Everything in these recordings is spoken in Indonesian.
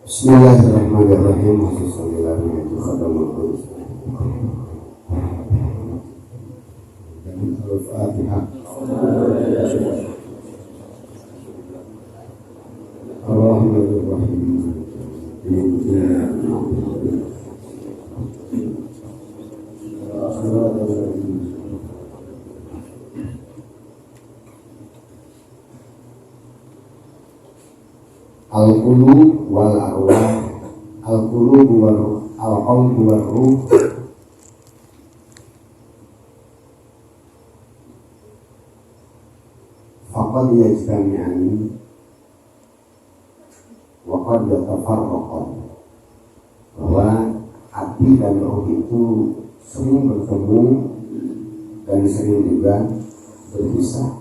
Bismillahirrahmanirrahim. Al-Fatihah. Ar-Rahmanir-Rahim. Al-qulub wal arwah, al-qulub wal qalb wal ruh, faqad yajtami'ani wa qad yatafarraqan. Bahwa hati dan roh itu sering bertemu dan sering juga berpisah.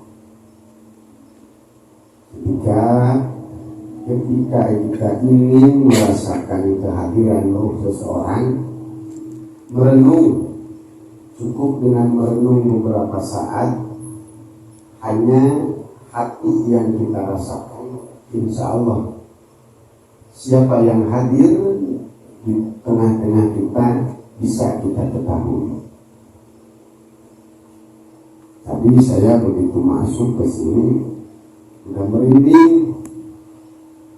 Ketika kita ingin merasakan kehadiran roh seseorang, merenung, cukup dengan merenung beberapa saat, hanya hati yang kita rasakan. Insya Allah, siapa yang hadir di tengah-tengah kita bisa kita ketahui. Tadi saya begitu masuk ke sini, udah merinding.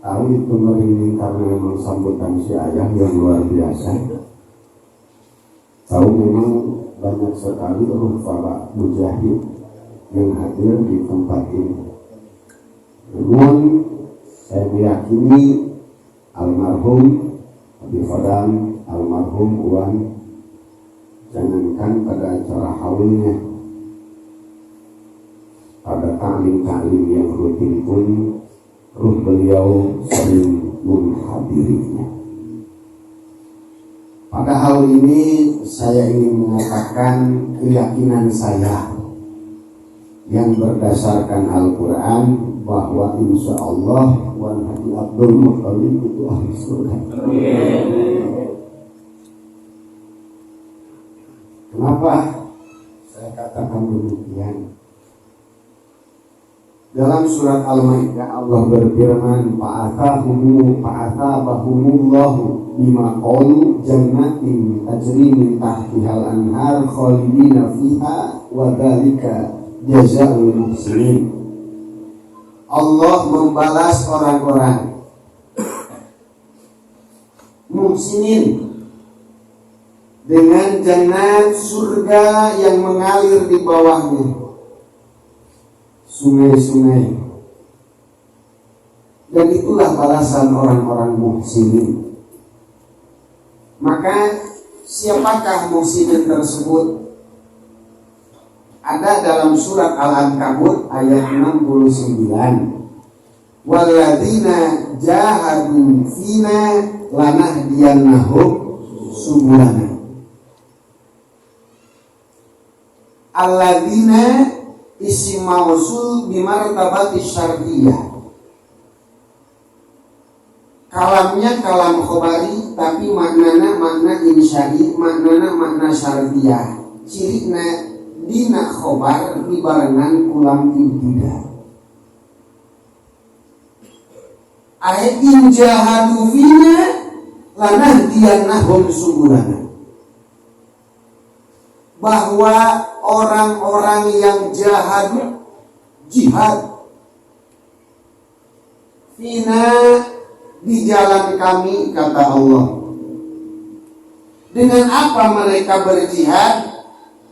Tahu itu merinding karena memang sambutan si ayah yang luar biasa. Tahu memang banyak sekali ruh para mujahid yang hadir di tempat ini. Namun saya meyakini almarhum Abi Fadam, almarhum Uwan, jangankan pada acara haulnya, pada taklim-taklim yang rutin pun ruh beliau sering menghadirinya. Pada hal ini saya ingin mengatakan keyakinan saya yang berdasarkan Al-Quran bahwa insya Allah Wan Haji Abdul Muttalib itu ahli surga. Kenapa saya katakan demikian? Dalam surat Al-Maidah Allah berfirman, fa'atabahumullahu bima qalu jannatin tajri min tahtihal anhar khalidina fiha wa dzalika jazaa'ul muhsinin. Allah membalas orang-orang muhsinin dengan jannat surga yang mengalir di bawahnya sungai-sungai, dan itulah balasan orang-orang muhsinin. Maka siapakah muhsinin tersebut? Ada dalam surat Al-Ankabut ayat 69. Walladzina jahadu fina lanahdiyannahum subulana. Alladzina isim mausul bimartabati syar'iyah. Kalamnya kalam khobari, tapi maknana makna insya'i, maknana makna syar'iyah. Cirikna dina khobar dibarengan kulam ibtidah. Ayat injahadu fina lanahdiyannahum subulana. Bahwa orang-orang yang jihad fina di jalan kami, kata Allah. Dengan apa mereka berjihad?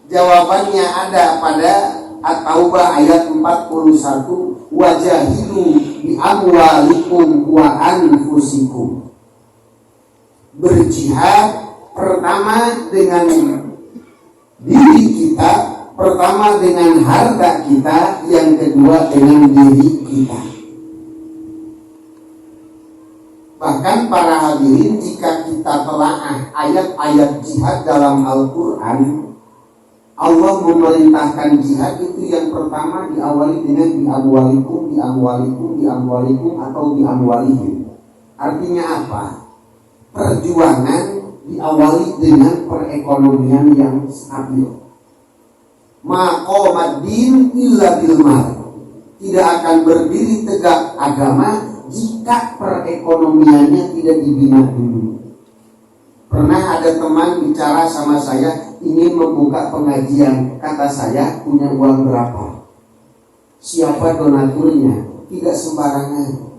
Jawabannya ada pada At-Taubah ayat 41, wajahidu bi amwalikum wa anfusikum. Berjihad pertama dengan diri kita, pertama dengan harta kita, yang kedua dengan diri kita. Bahkan para hadirin, jika kita telaah ayat-ayat jihad dalam Al-Quran, Allah memerintahkan jihad itu yang pertama diawali dengan biamwalikum, biamwalikum, biamwalikum atau biamwalihim. Artinya apa? Perjuangan diawali dengan perekonomian yang stabil. Maqamaddin illa bil mal. Tidak akan berdiri tegak agama jika perekonomiannya tidak dibina dulu. Pernah ada teman bicara sama saya ingin membuka pengajian. Kata saya, punya uang berapa? Siapa donaturnya? Tidak sembarangan.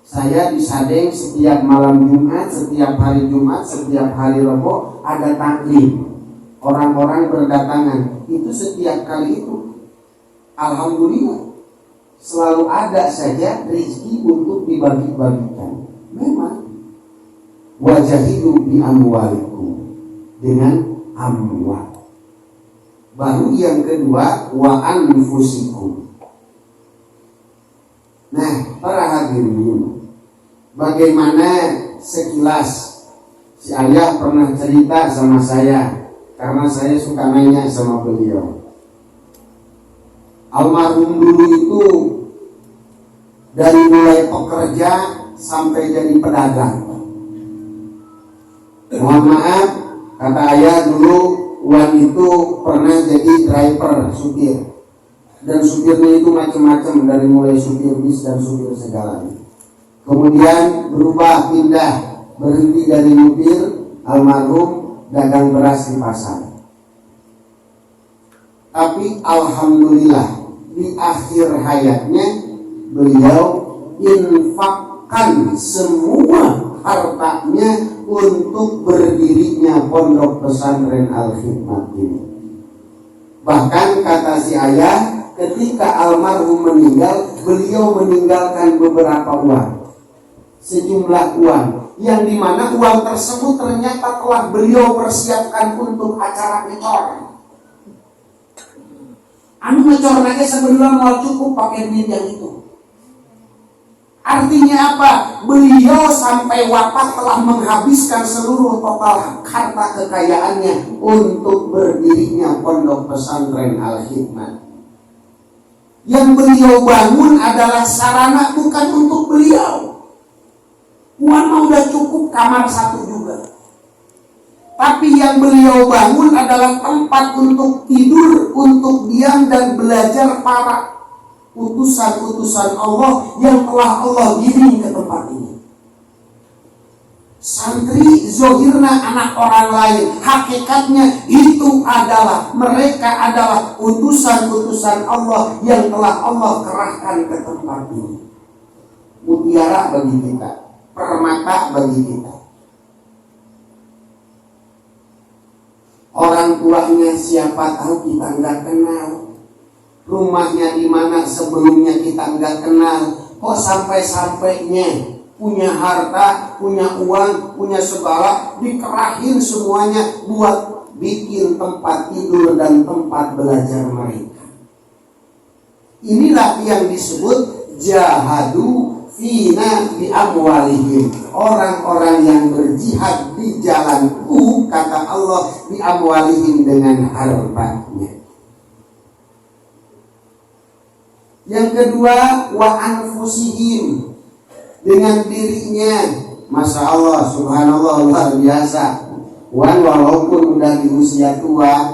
Saya disadeng setiap malam Jumat, setiap hari Jumat, setiap hari Rebo ada taklim. Orang-orang berdatangan. Itu setiap kali itu. Alhamdulillah. Selalu ada saja rezeki untuk dibagi-bagikan. Memang. Wajahidu bi amwalikum, dengan amwal. Baru yang kedua, wa anfusikum. Nah, para hadirin, bagaimana sekilas si ayah pernah cerita sama saya, karena saya suka nanya sama beliau. Almarhum dulu itu dari mulai pekerja sampai jadi pedagang. Mohon maaf, kata ayah dulu Wan itu pernah jadi driver, supir. Dan supirnya itu macam-macam, dari mulai supir bis dan supir segalanya. Kemudian berubah, pindah, berhenti dari supir, almarhum dagang beras di pasar. Tapi alhamdulillah di akhir hayatnya beliau infakkan semua hartanya untuk berdirinya pondok pesantren Al-Khidmat ini. Bahkan kata si ayah, ketika almarhum meninggal, beliau meninggalkan beberapa uang, sejumlah uang, yang dimana uang tersebut ternyata telah beliau persiapkan untuk acara ngecor. Anu ngecor aja sebenarnya mau cukup pakai duit yang itu. Artinya apa? Beliau sampai wafat telah menghabiskan seluruh total harta kekayaannya untuk berdirinya pondok pesantren Al-Khidmat. Yang beliau bangun adalah sarana bukan untuk beliau. Uang udah cukup, kamar satu juga. Tapi yang beliau bangun adalah tempat untuk tidur, untuk diam dan belajar para utusan-utusan Allah yang telah Allah giring ke tempat ini. Santri zohirna anak orang lain, hakikatnya itu adalah mereka adalah utusan-utusan Allah yang telah Allah kerahkan ke tempat ini. Mutiara bagi kita, permata bagi kita. Orang tuanya siapa tahu kita nggak kenal. Rumahnya di mana sebelumnya kita nggak kenal. Kok sampai-sampainya punya harta, punya uang, punya segala, dikerahin semuanya buat bikin tempat tidur dan tempat belajar mereka. Inilah yang disebut jahadu fina bi amwalihim. Orang-orang yang berjihad di jalanku, kata Allah, bi amwalihim, dengan hartanya. Yang kedua, wa anfusihim, dengan dirinya. Masya Allah, subhanallah, luar biasa. Wan walaupun udah di usia tua,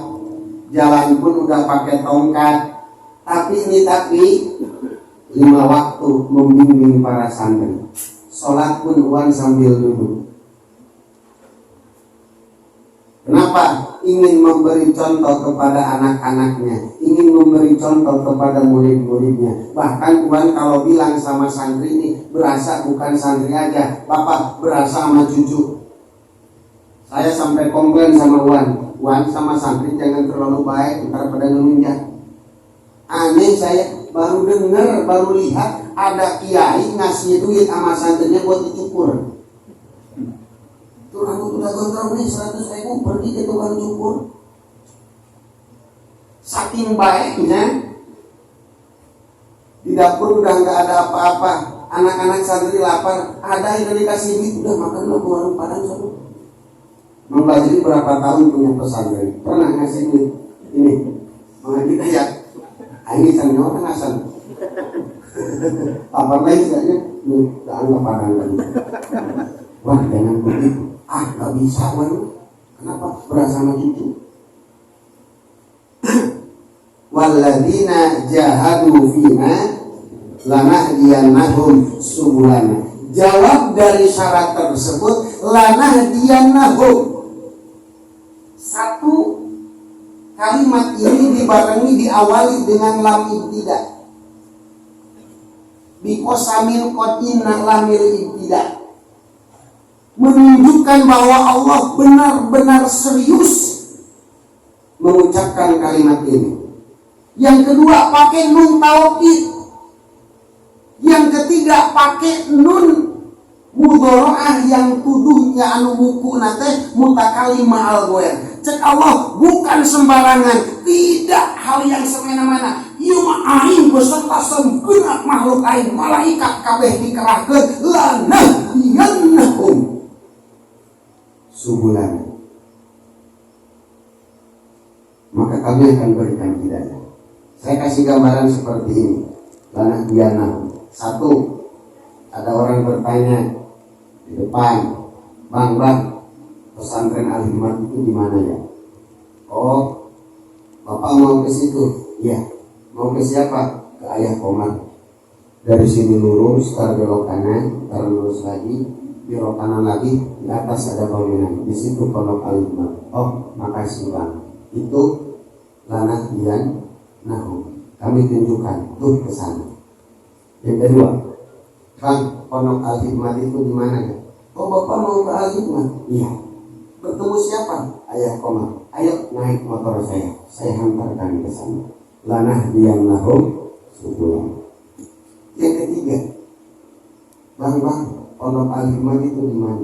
jalan pun udah pakai tongkat, tapi 5 waktu membimbing para santri. Sholat pun Wan sambil duduk. Kenapa? Ingin memberi contoh kepada anak-anaknya, ingin memberi contoh kepada murid-muridnya. Bahkan Wan kalau bilang sama santri ini, berasa bukan santri aja, Bapak berasa sama cucu. Saya sampai komplain sama Wan sama santri jangan terlalu baik, ntar pada ngelunjak. Aneh, saya baru dengar, baru lihat ada kiai ngasih duit sama santrinya buat dicukur. Itu rambut udah gondrong nih 100.000, pergi ke tukang cukur. Saking baiknya, di dapur udah nggak ada apa-apa. Anak-anak santri lapar, ada yang dikasih duit, udah makan lo ke warung Padang satu. Membajari berapa tahun punya pesantren, pernah ngasih duit ini mengaji kayak ini sang orang asal. Apa lain saja, nggak anggap Padang lagi. Wah, jangan begitu. Gak bisa, Wan. Kenapa? Berasa sama cucu. Walladzina jahadu fina lanahdiyannahum subulana. Jawab dari syarat tersebut, lanahdiyannahum. Satu kalimat ini dibarengi diawali dengan lam ibtidah. Biqosamil qadinna lamil ibtidah, menunjukkan bahwa Allah benar-benar serius mengucapkan kalimat ini. Yang kedua pakai nun taukid. Yang ketiga pakai nun mudharaah yang tuduhnya anu buku nate mutakalimah al-ghair. Cek Allah bukan sembarangan, tidak hal yang semena-mena. Ieu mah aing beserta segenap makhluk aing, malaikat kabeh dikerahkeun lanahdiyannahum subulana. Maka kami akan berikan hidayah. Saya kasih gambaran seperti ini. Lanahdiyannahum. Satu, ada orang bertanya di depan, bang, pesantren Al-Himmat itu di mana ya? Oh, bapak mau ke situ? Iya. Mau ke siapa? Ke Ayah Komar. Dari sini lurus, ntar belok kanan, ntar lurus lagi, belok kanan lagi, di atas ada bangunan. Di situ pondok Al-Himmat. Oh, makasih bang. Itu lanahdiyannahum. Kami tunjukkan tuh ke sana. Yang kedua, bang, pondok Al-Hikmah itu di mana ya? Oh, bapak mau ke Al-Hikmah? Iya. Bertemu siapa? Ayah Komar. Ayo naik motor saya hantarkan ke sana. Lanahdiyannahum subulana. Yang ketiga, bang, pondok Al-Hikmah itu di mana?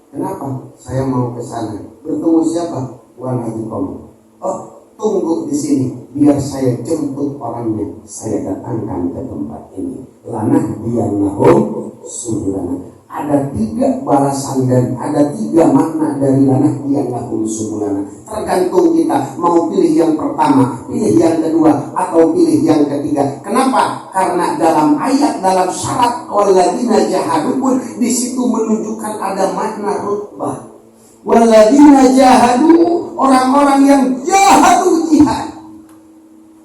Kenapa? Saya mau ke sana. Bertemu siapa? Wan Haji Komar. Oh, tunggu di sini, biar saya jemput orangnya, saya datangkan ke tempat ini. Lanahdiyannahum subulana. Ada 3 balasan dan ada 3 makna dari lanahdiyannahum subulana. Tergantung kita mau pilih yang pertama, pilih yang kedua, atau pilih yang ketiga. Kenapa? Karena dalam ayat, dalam syarat walladzina jahadu pun di situ menunjukkan ada makna rutbah. Walladzina jahadu, orang-orang yang jahadu jihad.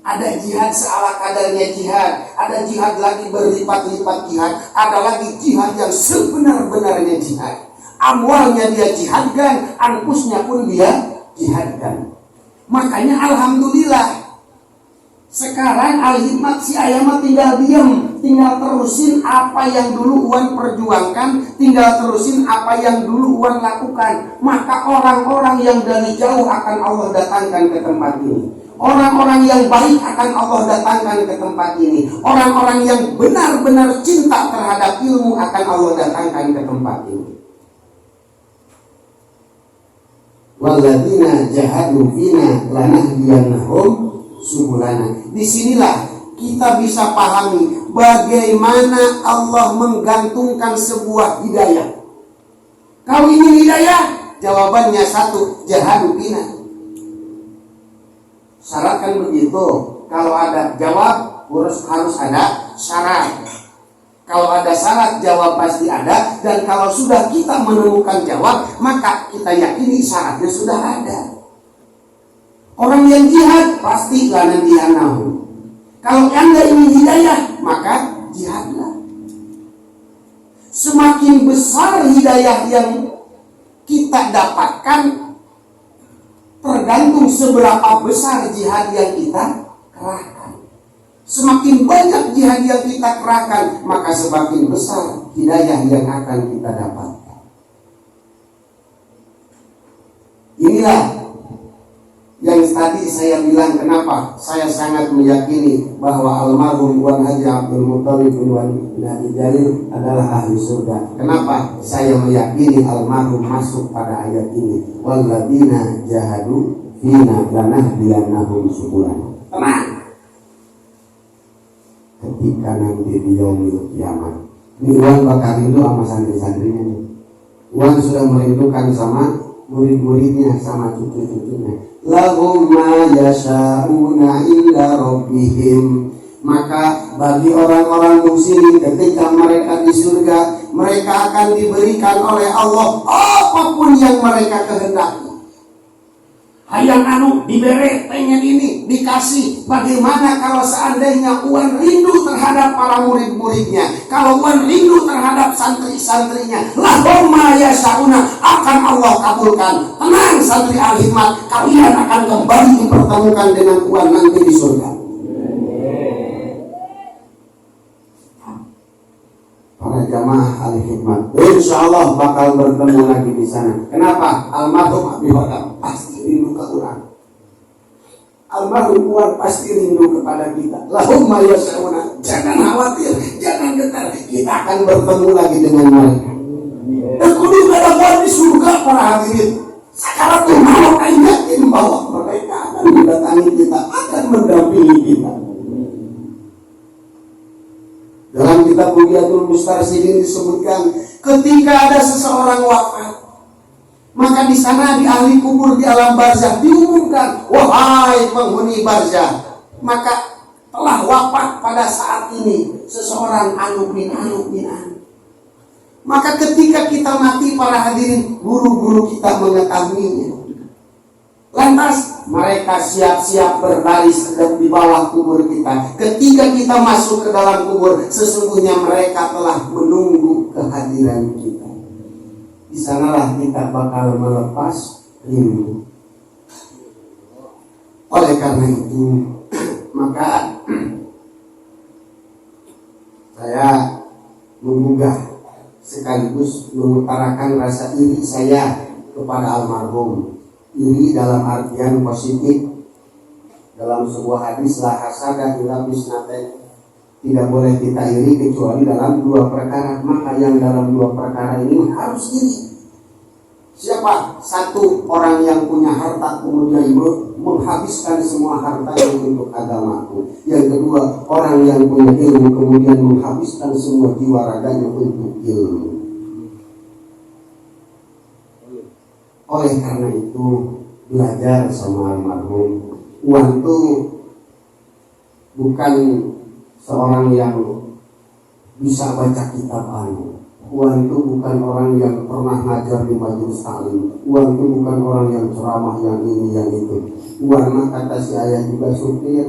Ada jihad seala kadarnya jihad, ada jihad lagi berlipat-lipat jihad, ada lagi jihad yang sebenar-benarnya jihad. Amwalnya dia jihadkan, anfusnya pun dia jihadkan. Makanya alhamdulillah sekarang Al-Hikmat si Ayamah tinggal diam, tinggal terusin apa yang dulu Wan perjuangkan, tinggal terusin apa yang dulu Wan lakukan. Maka orang-orang yang dari jauh akan Allah datangkan ke tempat ini. Orang-orang yang baik akan Allah datangkan ke tempat ini. Orang-orang yang benar-benar cinta terhadap ilmu akan Allah datangkan ke tempat ini. Walladzina jahadu fina lanahdiyannahum subulana. Disinilah kita bisa pahami bagaimana Allah menggantungkan sebuah hidayah. Kau ingin hidayah? Jawabannya satu, jahadu fina. Syarat kan begitu. Kalau ada jawab harus ada syarat. Kalau ada syarat, jawab pasti ada. Dan kalau sudah kita menemukan jawab, maka kita yakini syaratnya sudah ada. Orang yang jihad pasti lanahdiyannahum. Kalau Anda ingin hidayah, maka jihadlah. Semakin besar hidayah yang kita dapatkan, tergantung seberapa besar jihad yang kita kerahkan. Semakin banyak jihad yang kita kerahkan, maka semakin besar hidayah yang akan kita dapatkan. Inilah yang tadi saya bilang kenapa saya sangat meyakini bahwa almarhum Wan Haji Abdul Muthalib bin Nabi Jalil adalah ahli surga. Kenapa saya meyakini almarhum masuk pada ayat ini? Walladzina jahadu fina lanahdiyannahum subulana. Tenang. Ketika nanti di yaumil kiamat, ini Wan bakal rindu sama santri-santrinya nih. Wan sudah merindukan sama murid-muridnya, sama cucu-cucunya. Lahum ma yasha'una inda rabbihim. Maka bagi orang-orang muslimin ketika mereka di surga, mereka akan diberikan oleh Allah apapun yang mereka kehendaki. hayang anu dibere, pengen ini dikasih. Bagaimana kalau seandainya Wan rindu terhadap para murid-muridnya, kalau Wan rindu terhadap santri-santrinya, lahumma yasyauna, akan Allah kabulkan. Tenang santri Al-Hikmat, kalian akan kembali dipertemukan dengan Wan nanti di surga. Para jamaah Al-Hikmat, insya Allah bakal bertemu lagi di sana. Kenapa? Almarhum Abi Hodam pasti rindu ke Quran. Almarhum Wan pasti rindu kepada kita. Lahumma yasyauna, jangan khawatir, jangan getar, kita akan bertemu lagi dengan mereka. Dan kudu ada Wan di surga para hadirin. Sakaratul maut yakin bahwa mereka akan mendatangi kita, akan mendampingi kita. Dalam kitab Bughyatul Mustarsyidin disebutkan, ketika ada seseorang wafat, maka di sana di ahli kubur di alam barzah diumumkan, wahai penghuni barzah, maka telah wafat pada saat ini seseorang anu bin anu. Maka ketika kita mati para hadirin, guru-guru kita mengetahuinya. Lantas mereka siap-siap berbaris di bawah kubur kita. Ketika kita masuk ke dalam kubur, sesungguhnya mereka telah menunggu kehadiran kita. Di sanalah kita bakal melepas rindu. Oleh karena itu, maka saya menggugah sekaligus mengutarakan rasa iri saya kepada almarhum. Iri dalam artian positif. Dalam sebuah hadis, la hasada illa bisnatain, tidak boleh kita iri kecuali dalam dua perkara. Maka yang dalam dua perkara ini harus iri. Siapa? Satu, orang yang punya harta kemudian menghabiskan semua hartanya untuk agamaku. Yang kedua, orang yang punya ilmu kemudian menghabiskan semua jiwa raganya untuk ilmu. Oleh karena itu, belajar sama almarhum. Wan itu bukan seorang yang bisa baca kitab anu. Wan itu bukan orang yang pernah ngajar di majelis taklim. Wan itu bukan orang yang ceramah yang ini yang itu. Wan mah kata si ayah juga supir.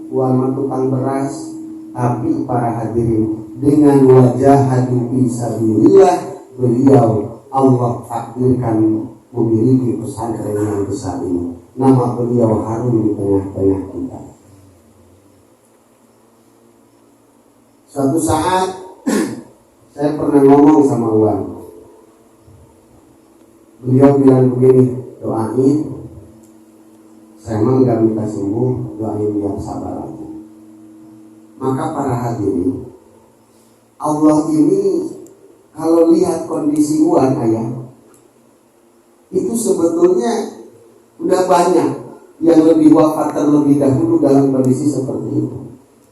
Wan mah tukang beras. Tapi para hadirin, dengan wajah hadu fisabilillah, beliau Allah takdirkan memiliki pesantren yang besar ini. Nama beliau harum di tengah-tengah kita. Suatu saat saya pernah ngomong sama Wan. Beliau bilang begini, doain. Saya emang gak minta sembuh, doain biar sabar aja. Maka para hadirin, Allah ini kalau lihat kondisi Wan ayah, itu sebetulnya udah banyak yang lebih wafat terlebih dahulu dalam kondisi seperti itu.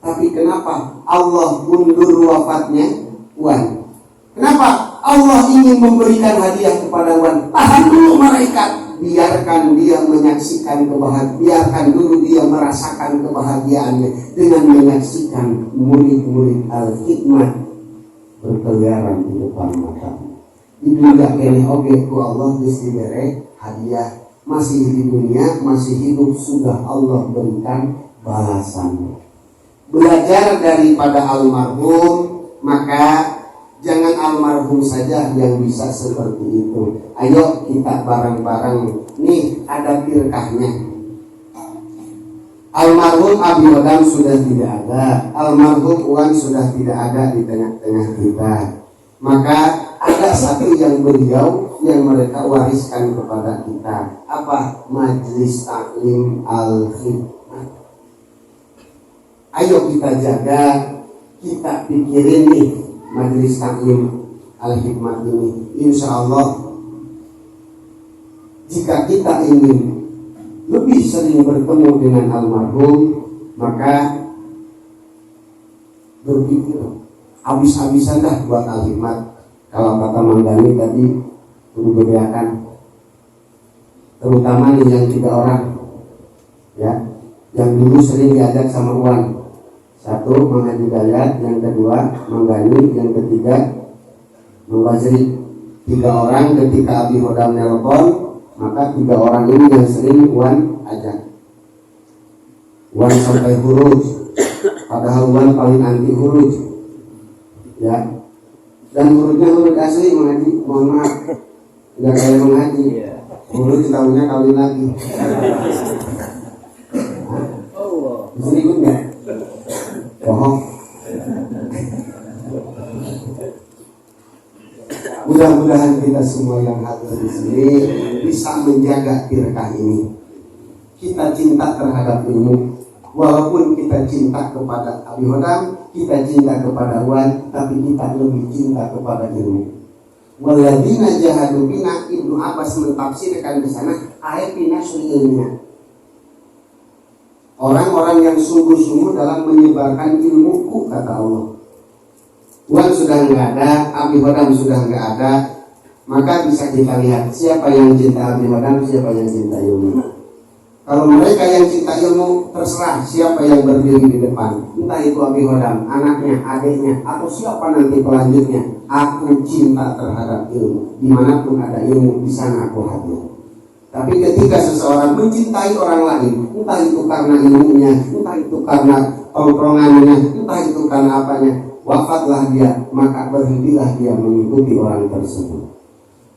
Tapi kenapa Allah mundur wafatnya Wan? Kenapa Allah ingin memberikan hadiah kepada Wan? Tahan dulu malaikat, biarkan dia menyaksikan kebahagiaan, biarkan dulu dia merasakan kebahagiaannya dengan menyaksikan murid-murid Al-Hikmat berkeliaran di depan matanya. Di dunia kene oge ku Allah geus dibere hadiah, masih di dunia, masih hidup, sudah Allah berikan balasan. Belajar daripada almarhum, maka jangan almarhum saja yang bisa seperti itu. Ayo kita bareng-bareng. Nih ada firqahnya. Almarhum Abi Hodam sudah tidak ada, almarhum Wan sudah tidak ada di tengah-tengah kita. Maka ada satu yang beliau yang mereka wariskan kepada kita. Apa? Majelis Taklim Al-Hikmat. Ayo kita jaga, kita pikirin nih Majelis Taklim Al-Hikmat ini. Insya Allah jika kita ingin lebih sering bertemu dengan almarhum, maka berpikir habis-habisan dah buat Al-Hikmat. Kalau kata Manggani tadi perlu bedakan, terutama nih yang 3 orang ya, yang dulu sering diajak sama Wan. 1 Mang Hidayat, yang kedua Manggani, yang ketiga Mang Basri. 3 orang ketika Abi Hodam nelpon, Maka 3 orang ini yang sering Wan ajak. Wan sampai huruj, padahal Wan paling anti huruj, ya. Dan hurujnya huruf asli mengaji, mohon maaf, nggak kayak mengaji. Huruf tahunya kawin lagi. Bisa ikut nggak? Bohong. Mudah-mudahan kita semua yang hadir di sini bisa menjaga firqah ini. Kita cinta terhadap ilmu, walaupun kita cinta kepada Abi Hodam, kita cinta kepada Wan, tapi kita lebih cinta kepada ilmu. Walladzina jahadu bina, Ibnu Abbas mentafsirkan di sana ayat binasri ilmiah. Orang-orang yang sungguh-sungguh dalam menyebarkan ilmuku, kata Allah. Wan sudah nggak ada, Abi Hodam sudah nggak ada, maka bisa kita lihat siapa yang cinta Abi Hodam, siapa yang cinta ilmu. Kalau mereka yang cinta ilmu, terserah siapa yang berdiri di depan, entah itu Abi Hodam, anaknya, adiknya, atau siapa nanti pelanjutnya. Aku cinta terhadap ilmu. Dimanapun ada ilmu, di sana aku hadir. Tapi ketika seseorang mencintai orang lain, entah itu karena ilmunya, entah itu karena tongkrongannya, entah itu karena apanya, wafatlah dia, maka berhentilah dia mengikuti orang tersebut.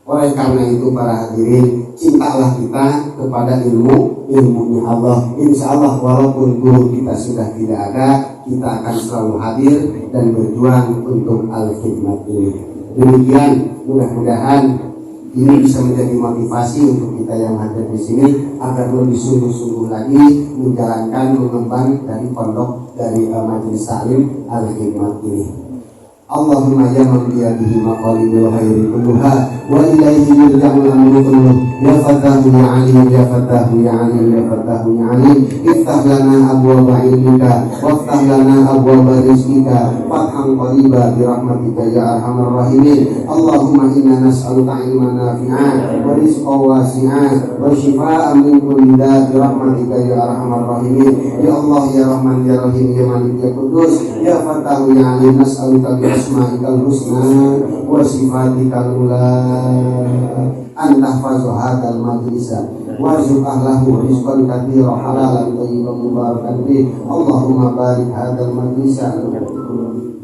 Oleh karena itu para hadirin, cintalah kita kepada ilmunya Allah. Insya Allah walaupun guru kita sudah tidak ada, kita akan selalu hadir dan berjuang untuk al-khidmat ini. Demikian, mudah-mudahan ini bisa menjadi motivasi untuk kita yang hadir di sini agar lebih sungguh-sungguh lagi menjalankan mengemban dari pondok dari majelis taklim al-khidmat ini. Allahumma ya man biyadihi maqalidul khairi kulluha wa ilaihi yurja'ul amru kulluh ya fatahu ya alim ya fatahu ya alim ya fatahu ya alim iftah lana abwaaba ilmika waftah lana abwaaba rizqika fathan qariba bi rahmatika ya arhamar rahimin. Allahumma inna nas'aluka ilman nafi'an wa rizqan wasi'an wa shifaa'an min kulli daa bi rahmatika ya arhamar rahimin. Ya Allah ya Rahman ya Rahim ya Malik ya Qudus ya fatahu ya alim nas'aluka bi asma'ikal husna wa sifatikal ula an tahfazu hadal majlisa warzuq ahlahu rizqan katsira halalan thayyiban mubarakan fi. Allahumma barik hadal majlisa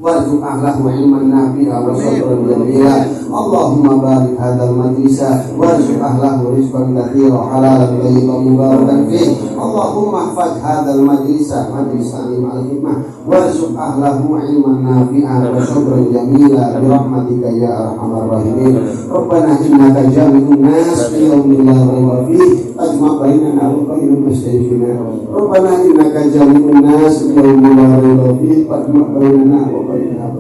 warzuq ahlahu ilman nafi'a wa sabran jamila. Allahumma barik hadal majlisa warzuq ahlahu rizqan katsira halalan thayyiban mubarakan fi. Allahumma ihfaz hadal majlisa majlis alim al-hikmah warzuq ahlahu ilman nafi'a wa sabran jamila bi rahmatika ya arhamar rahimin. Rabbana innaka jami'un nas fi yawmin la rayba fihi ajma' bainana wa bainal musyrikina. Rabbana innaka jami'un nas fi yawmin la rayba fihi ajma' bainana wa bainal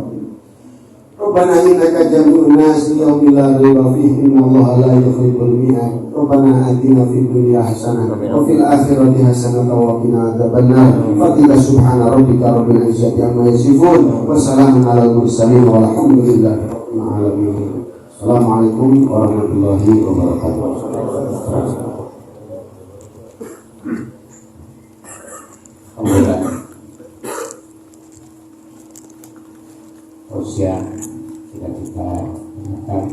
Rabbana innaka jami'un nas fi yawmin la rayba fihi innallaha la yuhibbul mi'ad. Rabbana atina fid dunya hasanah wa fil akhirati hasanah wa qina adzabannar. Fatiha subhana rabbika rabbil izzati amma yasifun wa salamun alal mursalin walhamdulillahi rabbil alamin. Assalamualaikum warahmatullahi wabarakatuh. Alhamdulillah. Usia sudah kita gunakan.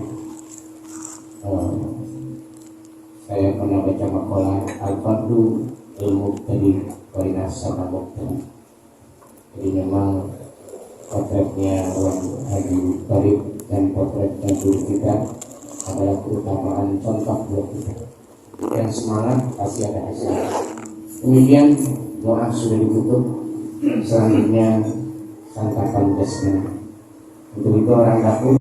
Saya pernah baca makalah Al-Fardu ilmu tadi Warinas sama Muqtadi. Jadi memang potretnya Wan Haji Tariq dan potretnya guru kita adalah keutamaan contoh buat kita. Dan semangat pasti ada hasil. Kemudian doa sudah ditutup. Selanjutnya santapan jasmani. Untuk itu orang dapur